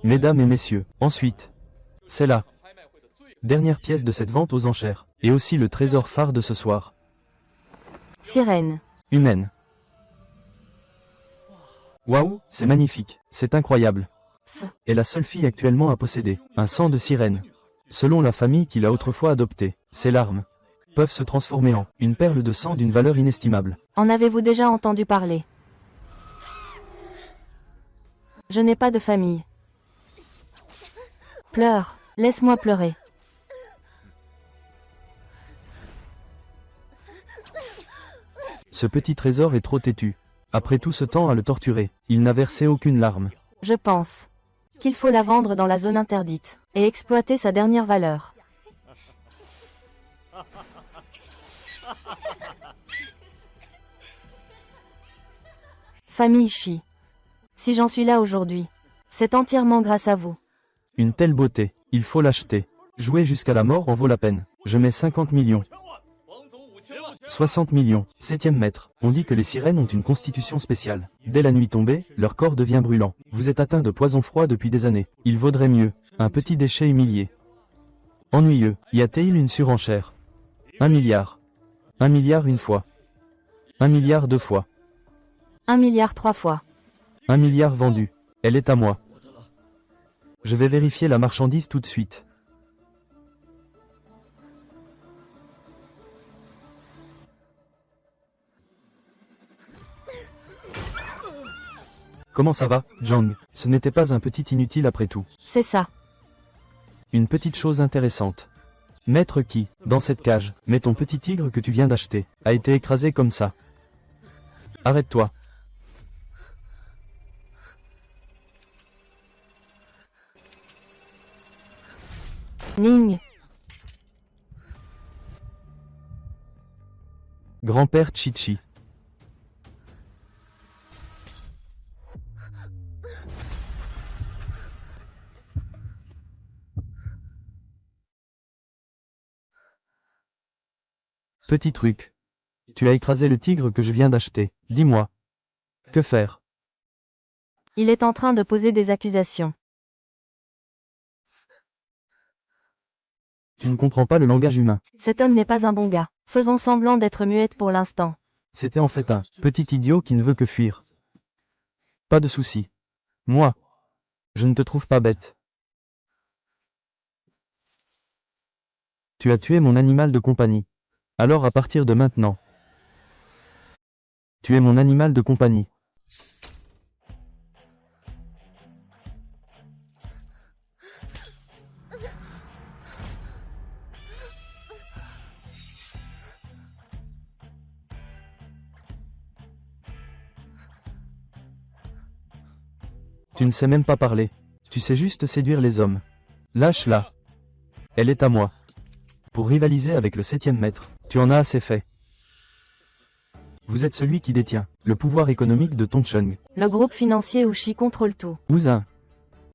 Mesdames et messieurs, ensuite, c'est la dernière pièce de cette vente aux enchères, et aussi le trésor phare de ce soir. Sirène. Humaine. Waouh, c'est magnifique, c'est incroyable. Est la seule fille actuellement à posséder un sang de sirène. Selon la famille qui l'a autrefois adoptée, ses larmes peuvent se transformer en une perle de sang d'une valeur inestimable. En avez-vous déjà entendu parler? Je n'ai pas de famille. Pleure, laisse-moi pleurer. Ce petit trésor est trop têtu. Après tout ce temps à le torturer, il n'a versé aucune larme. Je pense qu'il faut la vendre dans la zone interdite et exploiter sa dernière valeur. Famille Shi. Si j'en suis là aujourd'hui, c'est entièrement grâce à vous. Une telle beauté, il faut l'acheter. Jouer jusqu'à la mort en vaut la peine. Je mets 50 millions. 60 millions. 7e maître. On dit que les sirènes ont une constitution spéciale. Dès la nuit tombée, leur corps devient brûlant. Vous êtes atteint de poison froid depuis des années. Il vaudrait mieux un petit déchet humilié. Ennuyeux. Y a-t-il une surenchère? 1 milliard. 1 milliard une fois. 1 milliard deux fois. 1 milliard 3 fois. 1 milliard vendu. Elle est à moi. Je vais vérifier la marchandise tout de suite. Comment ça va, Zhang? Ce n'était pas un petit inutile après tout. C'est ça. Une petite chose intéressante. Maître Qi, dans cette cage, mais ton petit tigre que tu viens d'acheter, a été écrasé comme ça. Arrête-toi. Ning. Grand-père Chichi. Petit truc. Tu as écrasé le tigre que je viens d'acheter. Dis-moi. Que faire? Il est en train de poser des accusations. Tu ne comprends pas le langage humain. Cet homme n'est pas un bon gars. Faisons semblant d'être muettes pour l'instant. C'était en fait un petit idiot qui ne veut que fuir. Pas de souci. Moi, je ne te trouve pas bête. Tu as tué mon animal de compagnie. Alors à partir de maintenant, tu es mon animal de compagnie. Tu ne sais même pas parler. Tu sais juste séduire les hommes. Lâche-la. Elle est à moi. Pour rivaliser avec le 7e maître, tu en as assez fait. Vous êtes celui qui détient le pouvoir économique de Tongcheng. Le groupe financier Uchi contrôle tout. Ousin.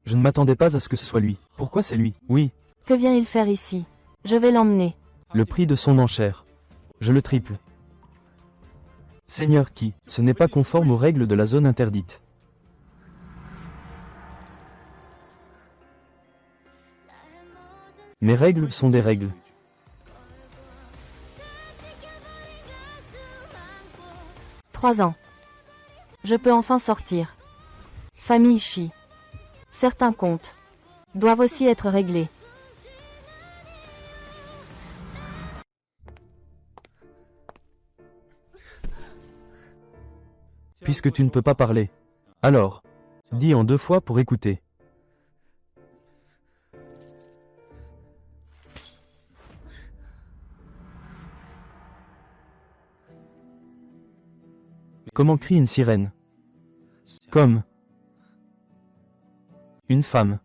Je ne m'attendais pas à ce que ce soit lui. Pourquoi c'est lui? Oui. Que vient-il faire ici? Je vais l'emmener. Le prix de son enchère. Je le triple. Seigneur Qi, ce n'est pas conforme aux règles de la zone interdite. Mes règles sont des règles. « 3 ans. Je peux enfin sortir. Famille Shi. Certains comptes doivent aussi être réglés. Puisque tu ne peux pas parler. Alors, dis en 2 fois pour écouter. Comment crie une sirène? Comme une femme.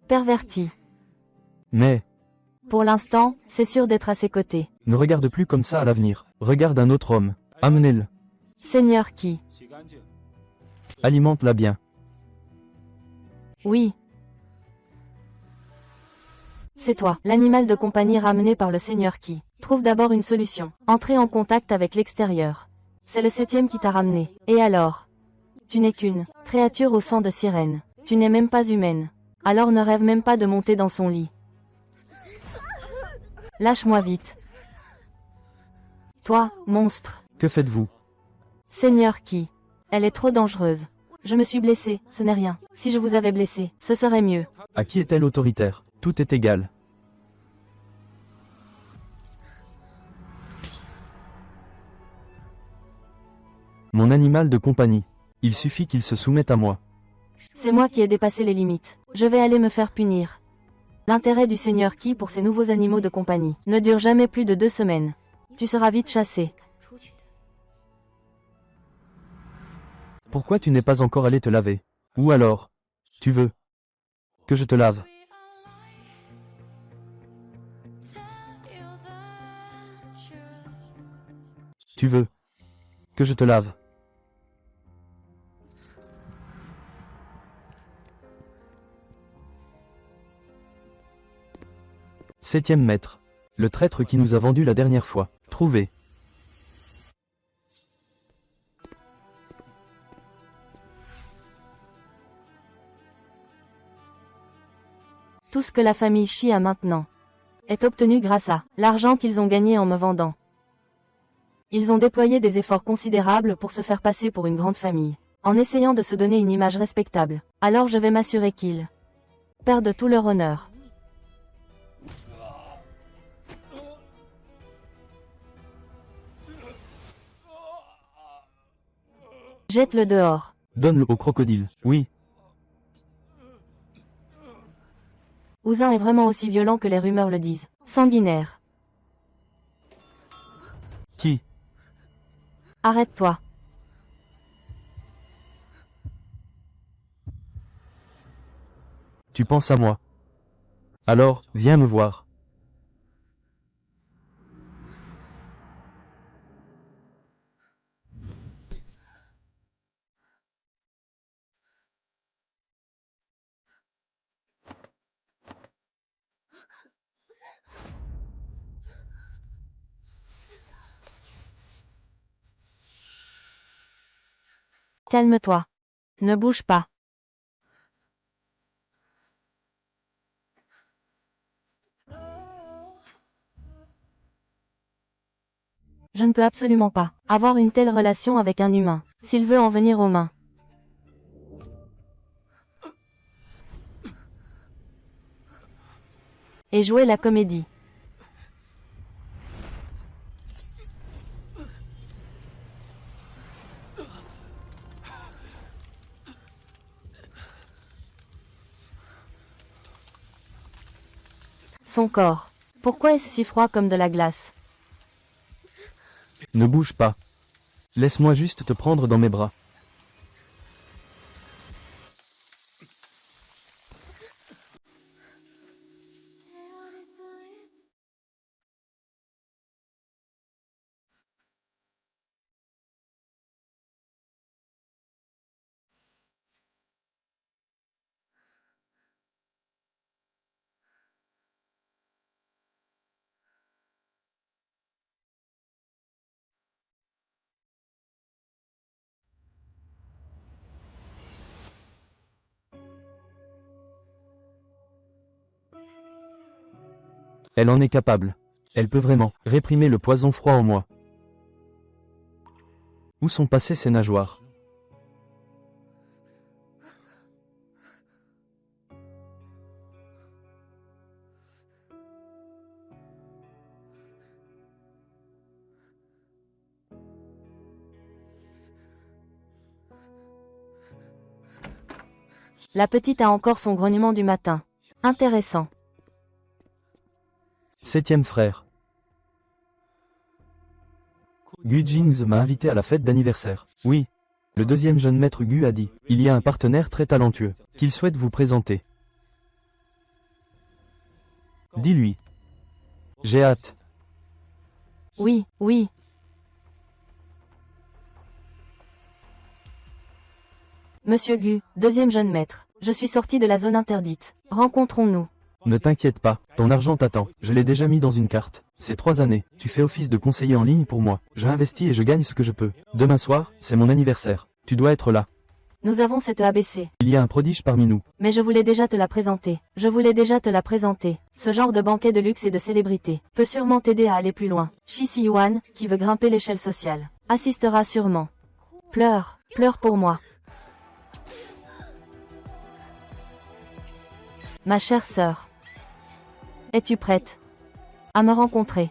Perverti. Mais, Pour l'instant, c'est sûr d'être à ses côtés. ne regarde plus comme ça à l'avenir. Regarde un autre homme. Amenez-le. Seigneur Qi. Alimente-la bien. Oui. C'est toi, l'animal de compagnie ramené par le Seigneur Qi. Trouve d'abord une solution. Entrez en contact avec l'extérieur. C'est le 7e qui t'a ramené. Et alors? Tu n'es qu'une créature au sang de sirène. Tu n'es même pas humaine. Alors ne rêve même pas de monter dans son lit. Lâche-moi vite. Toi, monstre. Que faites-vous? Seigneur qui? Elle est trop dangereuse. Je me suis blessée, ce n'est rien. Si je vous avais blessé, ce serait mieux. À qui est-elle autoritaire? Tout est égal. Mon animal de compagnie. Il suffit qu'il se soumette à moi. C'est moi qui ai dépassé les limites. Je vais aller me faire punir. L'intérêt du Seigneur qui pour ces nouveaux animaux de compagnie ne dure jamais plus de 2 semaines. Tu seras vite chassé. Pourquoi tu n'es pas encore allé te laver? Ou alors, tu veux que je te lave? Tu veux que je te lave? Septième maître. Le traître qui nous a vendu la dernière fois. Trouvé. Tout ce que la famille Shi a maintenant est obtenu grâce à l'argent qu'ils ont gagné en me vendant. Ils ont déployé des efforts considérables pour se faire passer pour une grande famille, en essayant de se donner une image respectable. Alors je vais m'assurer qu'ils perdent tout leur honneur. Jette-le dehors. Donne-le au crocodile. Oui. Ouzin est vraiment aussi violent que les rumeurs le disent. Sanguinaire. Qui? Arrête-toi. Tu penses à moi. Alors, viens me voir. Calme-toi. Ne bouge pas. Je ne peux absolument pas avoir une telle relation avec un humain, s'il veut en venir aux mains. Et jouer la comédie. Son corps. Pourquoi est-ce si froid comme de la glace? Ne bouge pas. Laisse-moi juste te prendre dans mes bras. Elle en est capable. Elle peut vraiment réprimer le poison froid en moi. Où sont passées ses nageoires? La petite a encore son grognement du matin. Intéressant. Septième frère. Gu Jingz m'a invité à la fête d'anniversaire. Oui. Le deuxième jeune maître Gu a dit, il y a un partenaire très talentueux, qu'il souhaite vous présenter. Dis-lui. J'ai hâte. Oui, oui. Monsieur Gu, deuxième jeune maître. Je suis sorti de la zone interdite. Rencontrons-nous. Ne t'inquiète pas, ton argent t'attend. Je l'ai déjà mis dans une carte. C'est 3 années. Tu fais office de conseiller en ligne pour moi. Je investis et je gagne ce que je peux. Demain soir, c'est mon anniversaire. Tu dois être là. Nous avons cette ABC. Il y a un prodige parmi nous. Mais je voulais déjà te la présenter. Je voulais déjà te la présenter. Ce genre de banquet de luxe et de célébrité peut sûrement t'aider à aller plus loin. Shi Si-yuan, qui veut grimper l'échelle sociale, assistera sûrement. Pleure, pleure pour moi. Ma chère sœur. Es-tu prête à me rencontrer?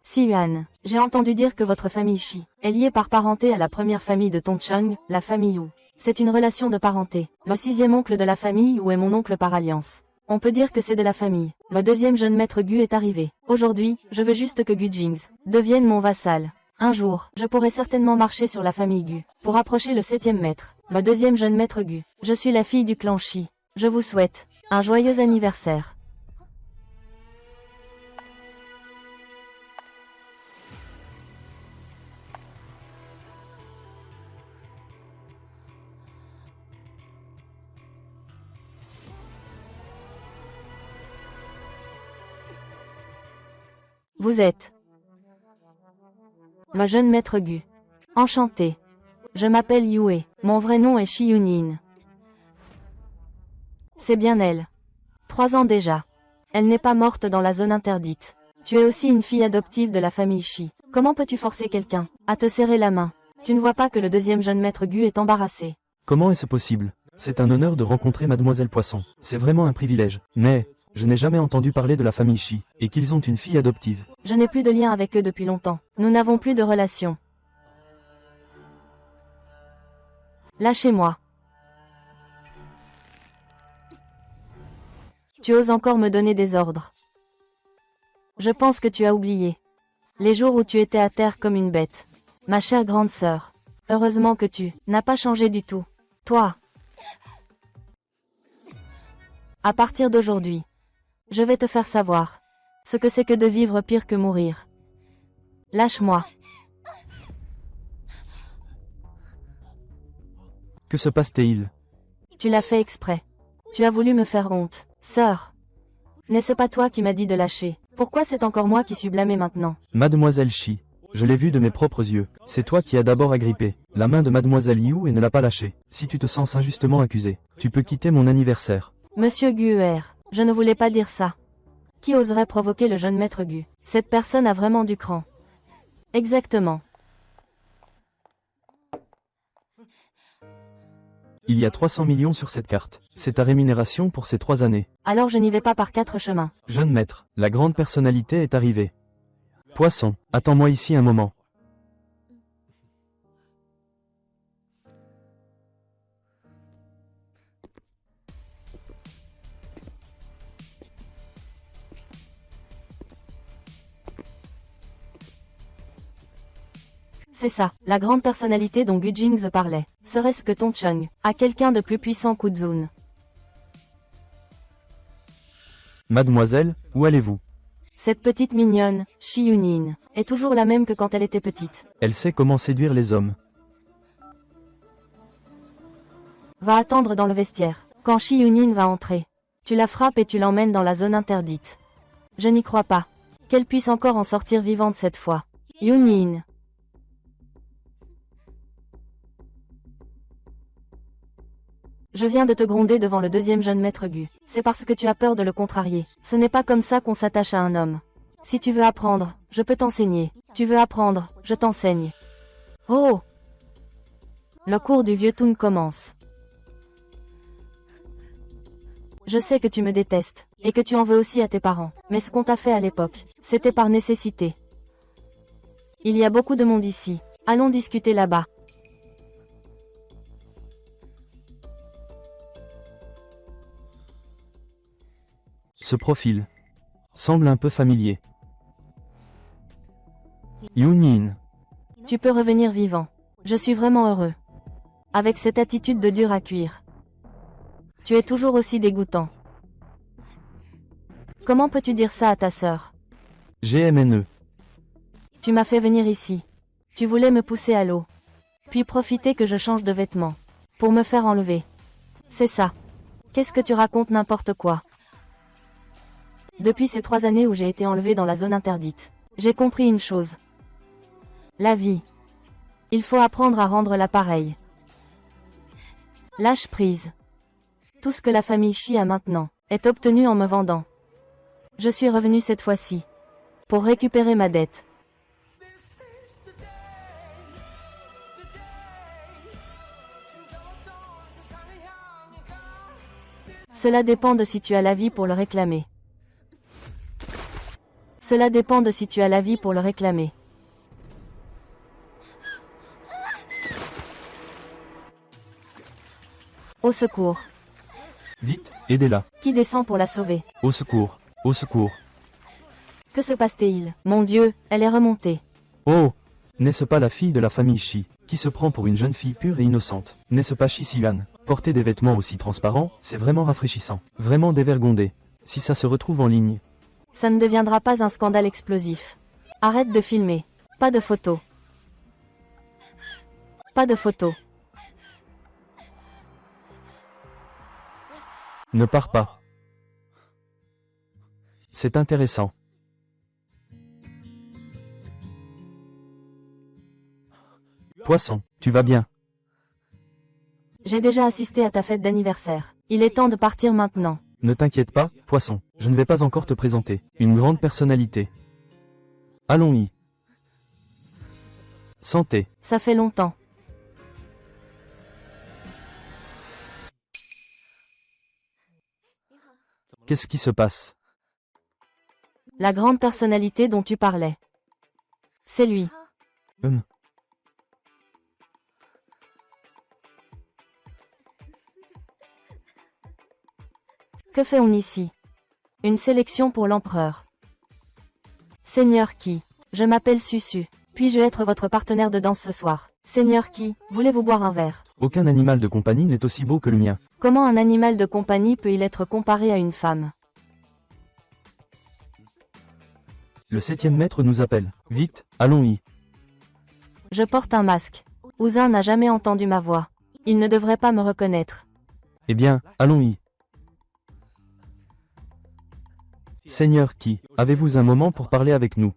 Si-yuan, j'ai entendu dire que votre famille Shi est liée par parenté à la première famille de Tongcheng, la famille Wu. C'est une relation de parenté. Le 6e oncle de la famille Wu est mon oncle par alliance. On peut dire que c'est de la famille. Le 2e jeune maître Gu est arrivé. Aujourd'hui, je veux juste que Gu Jing's devienne mon vassal. Un jour, je pourrai certainement marcher sur la famille Gu pour approcher le 7e maître, le 2e jeune maître Gu. Je suis la fille du clan Shi. Je vous souhaite un joyeux anniversaire. Vous êtes le jeune maître Gu. Enchanté. Je m'appelle Yue. Mon vrai nom est Shi Yunin. C'est bien elle. 3 ans déjà. Elle n'est pas morte dans la zone interdite. Tu es aussi une fille adoptive de la famille Shi. Comment peux-tu forcer quelqu'un à te serrer la main? Tu ne vois pas que le 2e jeune maître Gu est embarrassé. Comment est-ce possible? C'est un honneur de rencontrer Mademoiselle Poisson. C'est vraiment un privilège. Mais, je n'ai jamais entendu parler de la famille Shi, et qu'ils ont une fille adoptive. Je n'ai plus de lien avec eux depuis longtemps. Nous n'avons plus de relation. Lâchez-moi. Tu oses encore me donner des ordres. Je pense que tu as oublié les jours où tu étais à terre comme une bête. Ma chère grande sœur. Heureusement que tu n'as pas changé du tout. Toi. À partir d'aujourd'hui, je vais te faire savoir ce que c'est que de vivre pire que mourir. Lâche-moi. Que se passe-t-il? Tu l'as fait exprès. Tu as voulu me faire honte. Sœur. N'est-ce pas toi qui m'as dit de lâcher? Pourquoi c'est encore moi qui suis blâmée maintenant? Mademoiselle Shi. Je l'ai vu de mes propres yeux. C'est toi qui as d'abord agrippé la main de Mademoiselle Yu et ne l'as pas lâchée. Si tu te sens injustement accusé, tu peux quitter mon anniversaire. Monsieur Guer, je ne voulais pas dire ça. Qui oserait provoquer le jeune maître Gu? Cette personne a vraiment du cran. Exactement. Il y a 300 millions sur cette carte. C'est ta rémunération pour ces 3 années. Alors je n'y vais pas par 4 chemins. Jeune maître, la grande personnalité est arrivée. Poisson, attends-moi ici un moment. C'est ça, la grande personnalité dont Gu Jingze parlait. Serait-ce que Tongcheng a quelqu'un de plus puissant qu'Uzun? Mademoiselle, où allez-vous? Cette petite mignonne, Shi Yunin, est toujours la même que quand elle était petite. Elle sait comment séduire les hommes. Va attendre dans le vestiaire. Quand Shi Yunin va entrer, tu la frappes et tu l'emmènes dans la zone interdite. Je n'y crois pas. Qu'elle puisse encore en sortir vivante cette fois. Yunin. Je viens de te gronder devant le 2e jeune maître Gu. C'est parce que tu as peur de le contrarier. Ce n'est pas comme ça qu'on s'attache à un homme. Si tu veux apprendre, je peux t'enseigner. Tu veux apprendre, je t'enseigne. Oh! Le cours du vieux Toon commence. Je sais que tu me détestes, et que tu en veux aussi à tes parents. Mais ce qu'on t'a fait à l'époque, c'était par nécessité. Il y a beaucoup de monde ici. Allons discuter là-bas. Ce profil semble un peu familier. Yunin. Tu peux revenir vivant. Je suis vraiment heureux. Avec cette attitude de dur à cuire. Tu es toujours aussi dégoûtant. Comment peux-tu dire ça à ta sœur? GMNE. Tu m'as fait venir ici. Tu voulais me pousser à l'eau. Puis profiter que je change de vêtements. Pour me faire enlever. C'est ça. Qu'est-ce que tu racontes n'importe quoi? Depuis ces 3 années où j'ai été enlevée dans la zone interdite, j'ai compris une chose. La vie. Il faut apprendre à rendre l'appareil. Lâche prise. Tout ce que la famille Shi a maintenant est obtenu en me vendant. Je suis revenu cette fois-ci pour récupérer ma dette. Cela dépend de si tu as la vie pour le réclamer. Cela dépend de si tu as la vie pour le réclamer. Au secours. Vite, aidez-la. Qui descend pour la sauver? Au secours. Au secours. Que se passe-t-il? Mon Dieu, elle est remontée. Oh! N'est-ce pas la fille de la famille Shi, qui se prend pour une jeune fille pure et innocente? N'est-ce pas Shi Silan? Porter des vêtements aussi transparents, c'est vraiment rafraîchissant. Vraiment dévergondé. Si ça se retrouve en ligne. Ça ne deviendra pas un scandale explosif. Arrête de filmer. Pas de photos. Pas de photos. Ne pars pas. C'est intéressant. Poisson, tu vas bien? J'ai déjà assisté à ta fête d'anniversaire. Il est temps de partir maintenant. Ne t'inquiète pas, Poisson, je ne vais pas encore te présenter une grande personnalité. Allons-y. Santé. Ça fait longtemps. Qu'est-ce qui se passe? La grande personnalité dont tu parlais. C'est lui. Que fait-on ici? Une sélection pour l'empereur. Seigneur Qi, je m'appelle Susu. Puis-je être votre partenaire de danse ce soir? Seigneur Qi, voulez-vous boire un verre? Aucun animal de compagnie n'est aussi beau que le mien. Comment un animal de compagnie peut-il être comparé à une femme? Le 7e maître nous appelle. Vite, allons-y. Je porte un masque. Ouzin n'a jamais entendu ma voix. Il ne devrait pas me reconnaître. Eh bien, allons-y. Seigneur Qi, avez-vous un moment pour parler avec nous?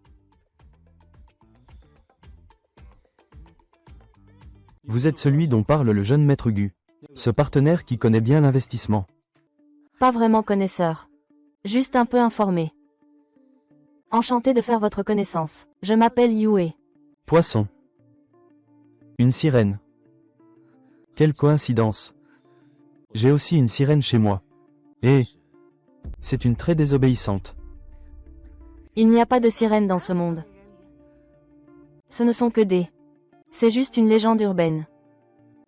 Vous êtes celui dont parle le jeune maître Gu. Ce partenaire qui connaît bien l'investissement. Pas vraiment connaisseur. Juste un peu informé. Enchanté de faire votre connaissance. Je m'appelle Yue. Poisson. Une sirène. Quelle coïncidence. J'ai aussi une sirène chez moi. Et c'est une très désobéissante. Il n'y a pas de sirène dans ce monde. Ce ne sont que des... C'est juste une légende urbaine.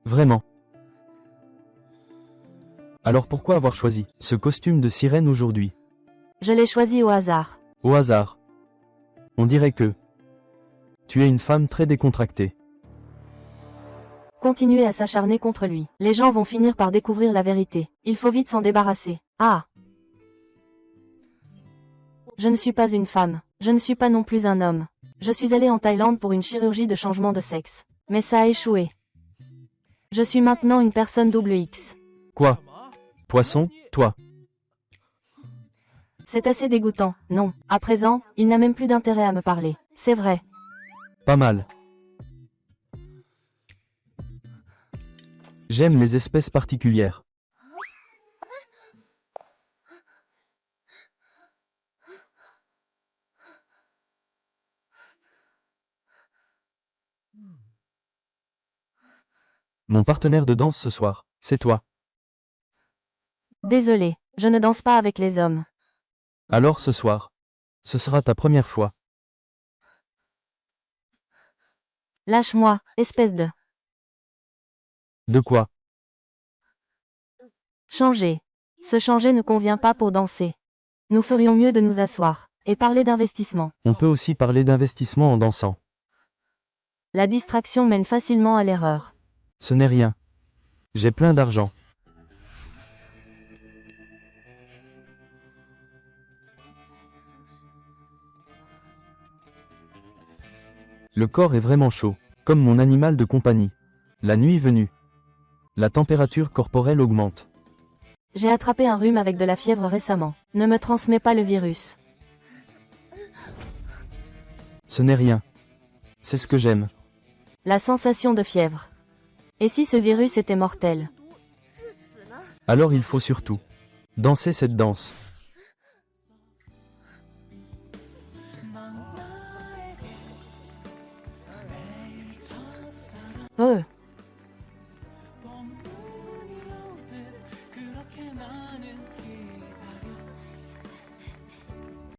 Vraiment. Alors pourquoi avoir choisi ce costume de sirène aujourd'hui? Je l'ai choisi au hasard. Au hasard. On dirait que tu es une femme très décontractée. Continuez à s'acharner contre lui. Les gens vont finir par découvrir la vérité. Il faut vite s'en débarrasser. Ah! Je ne suis pas une femme. Je ne suis pas non plus un homme. Je suis allé en Thaïlande pour une chirurgie de changement de sexe. Mais ça a échoué. Je suis maintenant une personne double X. Quoi? Poisson, toi? C'est assez dégoûtant, non. À présent, il n'a même plus d'intérêt à me parler. C'est vrai. Pas mal. J'aime les espèces particulières. Mon partenaire de danse ce soir, c'est toi. Désolé, je ne danse pas avec les hommes. Alors ce soir, ce sera ta première fois. Lâche-moi, espèce de... De quoi? Changer. Se changer ne convient pas pour danser. Nous ferions mieux de nous asseoir et parler d'investissement. On peut aussi parler d'investissement en dansant. La distraction mène facilement à l'erreur. Ce n'est rien. J'ai plein d'argent. Le corps est vraiment chaud, comme mon animal de compagnie. La nuit venue, la température corporelle augmente. J'ai attrapé un rhume avec de la fièvre récemment. Ne me transmets pas le virus. Ce n'est rien. C'est ce que j'aime. La sensation de fièvre. Et si ce virus était mortel? Alors il faut surtout danser cette danse. Oh.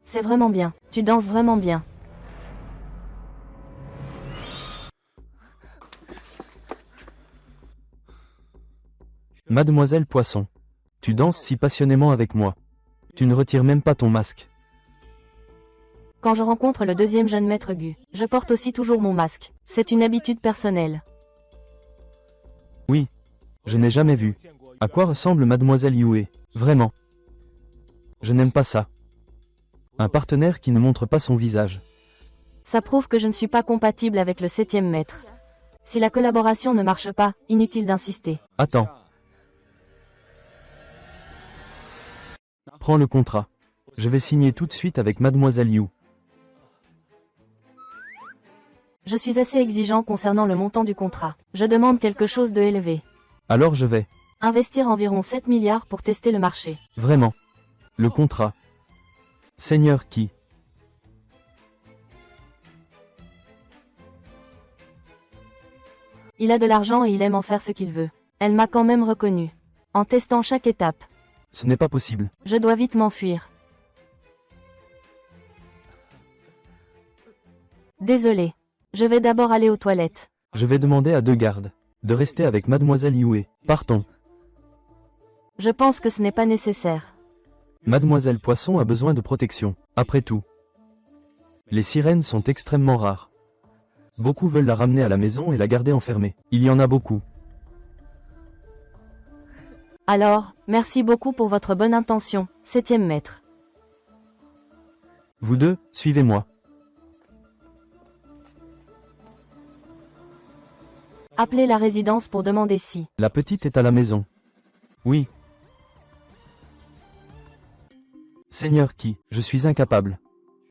C'est vraiment bien. Tu danses vraiment bien. Mademoiselle Poisson, tu danses si passionnément avec moi. Tu ne retires même pas ton masque. Quand je rencontre le deuxième jeune maître Gu, je porte aussi toujours mon masque. C'est une habitude personnelle. Oui. Je n'ai jamais vu. À quoi ressemble Mademoiselle Yue? Vraiment. Je n'aime pas ça. Un partenaire qui ne montre pas son visage. Ça prouve que je ne suis pas compatible avec le 7e maître. Si la collaboration ne marche pas, inutile d'insister. Attends. Prends le contrat. Je vais signer tout de suite avec Mademoiselle Yu. Je suis assez exigeant concernant le montant du contrat. Je demande quelque chose de élevé. Alors je vais. Investir environ 7 milliards pour tester le marché. Vraiment. Le contrat. Seigneur qui? Il a de l'argent et il aime en faire ce qu'il veut. Elle m'a quand même reconnu. En testant chaque étape. Ce n'est pas possible. Je dois vite m'enfuir. Désolé. Je vais d'abord aller aux toilettes. Je vais demander à 2 gardes de rester avec Mademoiselle Yue. Partons. Je pense que ce n'est pas nécessaire. Mademoiselle Poisson a besoin de protection. Après tout, les sirènes sont extrêmement rares. Beaucoup veulent la ramener à la maison et la garder enfermée. Il y en a beaucoup. Alors, merci beaucoup pour votre bonne intention, 7e maître. Vous deux, suivez-moi. Appelez la résidence pour demander si. La petite est à la maison. Oui. Seigneur qui, je suis incapable.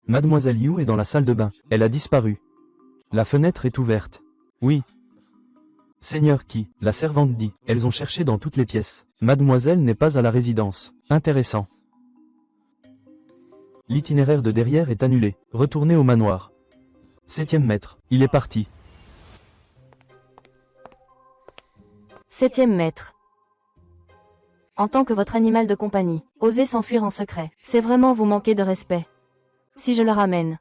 Mademoiselle Yu est dans la salle de bain. Elle a disparu. La fenêtre est ouverte. Oui. Seigneur qui, la servante dit, elles ont cherché dans toutes les pièces. Mademoiselle n'est pas à la résidence. Intéressant. L'itinéraire de derrière est annulé. Retournez au manoir. 7e maître, il est parti. 7e maître. En tant que votre animal de compagnie, osez s'enfuir en secret. C'est vraiment vous manquer de respect. Si je le ramène,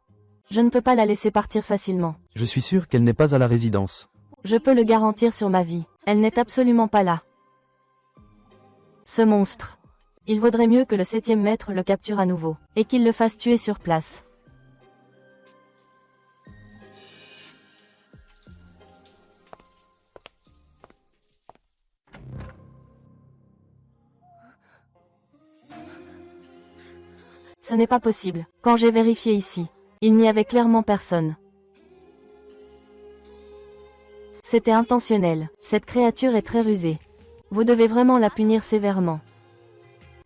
je ne peux pas la laisser partir facilement. Je suis sûr qu'elle n'est pas à la résidence. Je peux le garantir sur ma vie. Elle n'est absolument pas là. Ce monstre. Il vaudrait mieux que le 7e maître le capture à nouveau, et qu'il le fasse tuer sur place. Ce n'est pas possible. Quand j'ai vérifié ici, il n'y avait clairement personne. C'était intentionnel. Cette créature est très rusée. Vous devez vraiment la punir sévèrement.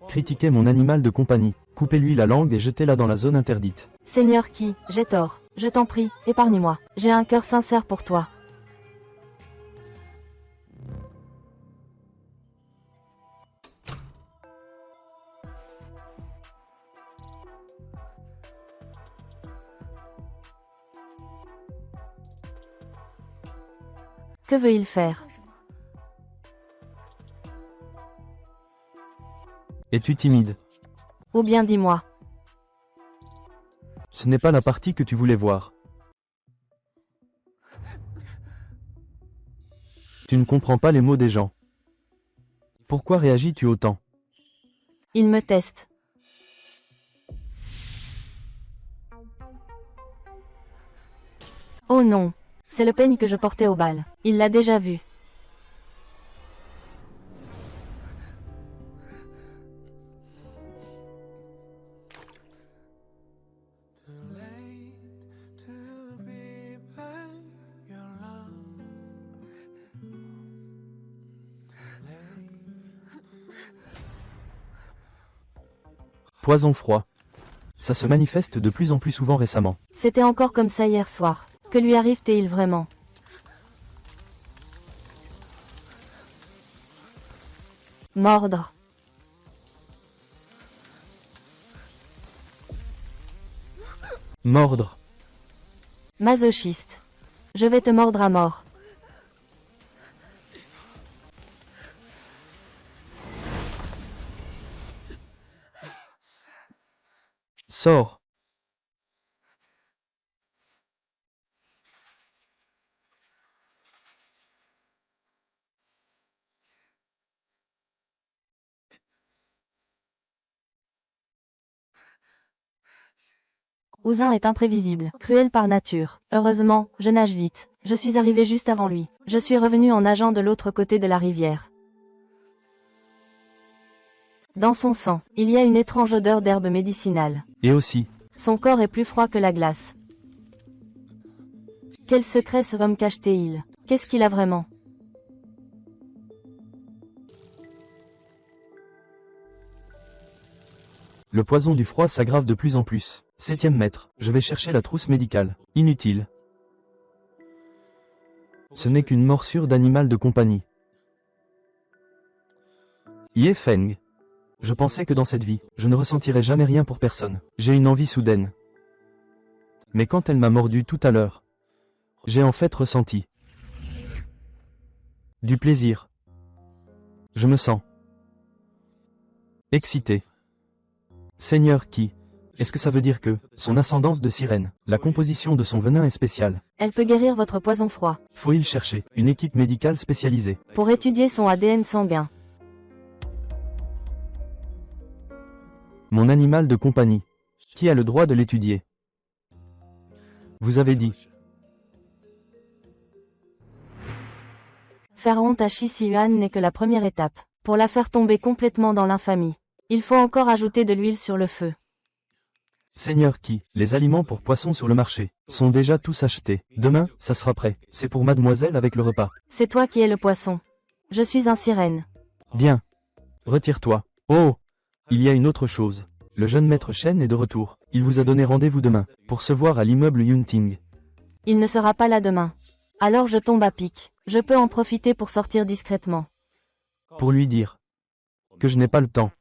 Critiquez mon animal de compagnie. Coupez-lui la langue et jetez-la dans la zone interdite. Seigneur qui, j'ai tort. Je t'en prie, épargne-moi. J'ai un cœur sincère pour toi. Que veut-il faire? Es-tu timide? Ou bien dis-moi. Ce n'est pas la partie que tu voulais voir. Tu ne comprends pas les mots des gens. Pourquoi réagis-tu autant? Il me teste. Oh non. C'est le peigne que je portais au bal. Il l'a déjà vu. Poison froid. Ça se manifeste de plus en plus souvent récemment. C'était encore comme ça hier soir. Que lui arrive-t-il vraiment? Mordre. Mordre. Masochiste. Je vais te mordre à mort. Sors. Ousin est imprévisible, cruel par nature. Heureusement, je nage vite. Je suis arrivé juste avant lui. Je suis revenu en nageant de l'autre côté de la rivière. Dans son sang, il y a une étrange odeur d'herbe médicinale. Et aussi. Son corps est plus froid que la glace. Quel secret ce homme cache-t-il? Qu'est-ce qu'il a vraiment? Le poison du froid s'aggrave de plus en plus. 7e maître, je vais chercher la trousse médicale. Inutile. Ce n'est qu'une morsure d'animal de compagnie. Ye Feng. Je pensais que dans cette vie, je ne ressentirais jamais rien pour personne. J'ai une envie soudaine. Mais quand elle m'a mordu tout à l'heure, j'ai en fait ressenti du plaisir. Je me sens excité. Seigneur qui? Est-ce que ça veut dire que, son ascendance de sirène, la composition de son venin est spéciale? Elle peut guérir votre poison froid. Faut-il chercher une équipe médicale spécialisée Pour étudier son ADN sanguin. Mon animal de compagnie. Qui a le droit de l'étudier? Vous avez dit. Faire honte à Shi Siyuan n'est que la première étape. Pour la faire tomber complètement dans l'infamie, il faut encore ajouter de l'huile sur le feu. Seigneur qui? Les aliments pour poissons sur le marché sont déjà tous achetés. Demain, ça sera prêt. C'est pour mademoiselle avec le repas. C'est toi qui es le poisson. Je suis un sirène. Bien. Retire-toi. Oh! Il y a une autre chose. Le jeune maître Shen est de retour. Il vous a donné rendez-vous demain, pour se voir à l'immeuble Yunting. Il ne sera pas là demain. Alors je tombe à pic. Je peux en profiter pour sortir discrètement. Pour lui dire que je n'ai pas le temps.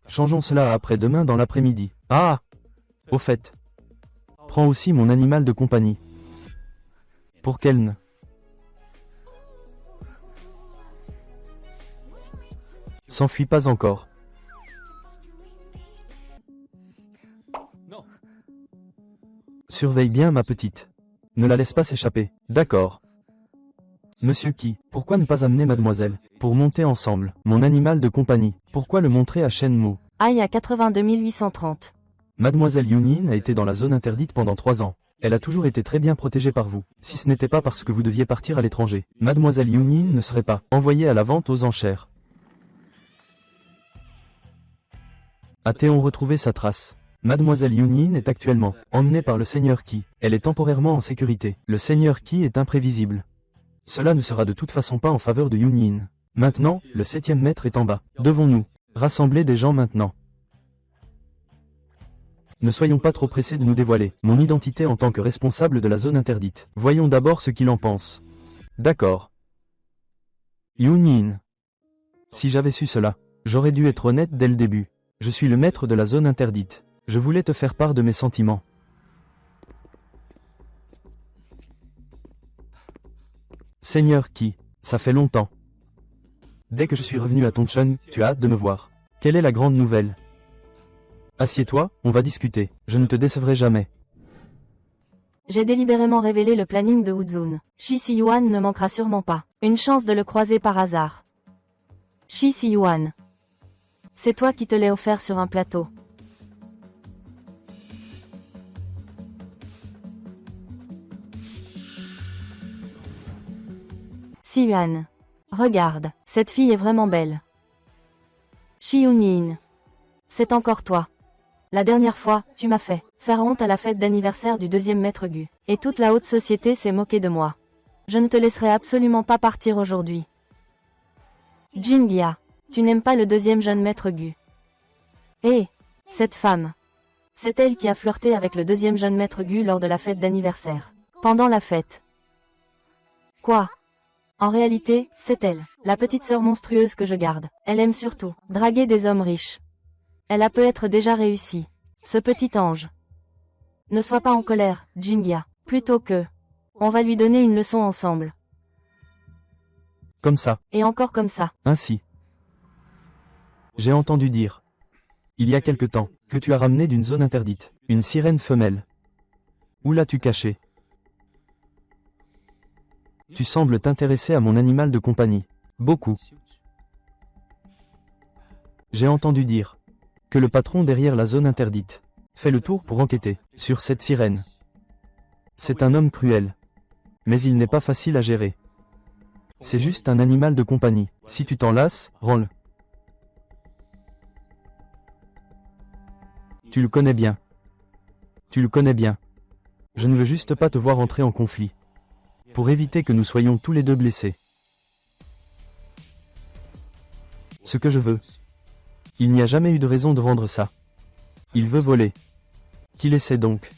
Changeons cela à après-demain dans l'après-midi. Ah! Au fait. Prends aussi mon animal de compagnie. Pour qu'elle ne s'enfuit pas encore. Surveille bien ma petite. Ne la laisse pas s'échapper. D'accord. Monsieur qui? Pourquoi ne pas amener mademoiselle? Pour monter ensemble. Mon animal de compagnie. Pourquoi le montrer à Shenmue? Aïe à 82 830. Mademoiselle Yunin a été dans la zone interdite pendant 3 ans. Elle a toujours été très bien protégée par vous. Si ce n'était pas parce que vous deviez partir à l'étranger, Mademoiselle Yunin ne serait pas envoyée à la vente aux enchères. A-t-on retrouvé sa trace? Mademoiselle Yunin est actuellement emmenée par le Seigneur Qi. Elle est temporairement en sécurité. Le Seigneur Qi est imprévisible. Cela ne sera de toute façon pas en faveur de Yunin. Maintenant, le 7e maître est en bas. Devons-nous rassembler des gens maintenant? Ne soyons pas trop pressés de nous dévoiler mon identité en tant que responsable de la zone interdite. Voyons d'abord ce qu'il en pense. D'accord. Yunin. Si j'avais su cela, j'aurais dû être honnête dès le début. Je suis le maître de la zone interdite. Je voulais te faire part de mes sentiments. Seigneur Qi, ça fait longtemps. Dès que je suis revenu à Tongcheng, tu as hâte de me voir. Quelle est la grande nouvelle? Assieds-toi, on va discuter. Je ne te décevrai jamais. J'ai délibérément révélé le planning de Wuzun. Shi Siyuan ne manquera sûrement pas. Une chance de le croiser par hasard. Shi Siyuan. C'est toi qui te l'ai offert sur un plateau. Siyuan. Regarde, cette fille est vraiment belle. Shi Yunyin. C'est encore toi. La dernière fois, tu m'as fait faire honte à la fête d'anniversaire du 2e maître Gu. Et toute la haute société s'est moquée de moi. Je ne te laisserai absolument pas partir aujourd'hui. Jingia. Tu n'aimes pas le 2e jeune maître Gu. Hé, cette femme. C'est elle qui a flirté avec le 2e jeune maître Gu lors de la fête d'anniversaire. Pendant la fête. Quoi? En réalité, c'est elle, la petite sœur monstrueuse que je garde. Elle aime surtout draguer des hommes riches. Elle a peut-être déjà réussi. Ce petit ange. Ne sois pas en colère, Jingia. Plutôt que... On va lui donner une leçon ensemble. Comme ça, Et encore comme ça. ainsi. J'ai entendu dire, il y a quelque temps, que tu as ramené d'une zone interdite, une sirène femelle. Où l'as-tu cachée? Tu sembles t'intéresser à mon animal de compagnie. Beaucoup. J'ai entendu dire que le patron derrière la zone interdite fait le tour pour enquêter sur cette sirène. C'est un homme cruel. Mais il n'est pas facile à gérer. C'est juste un animal de compagnie. Si tu t'en lasses, rends-le. Tu le connais bien. Tu le connais bien. Je ne veux juste pas te voir entrer en conflit. Pour éviter que nous soyons tous les deux blessés. Ce que je veux. Il n'y a jamais eu de raison de vendre ça. Il veut voler. Qu'il essaie donc.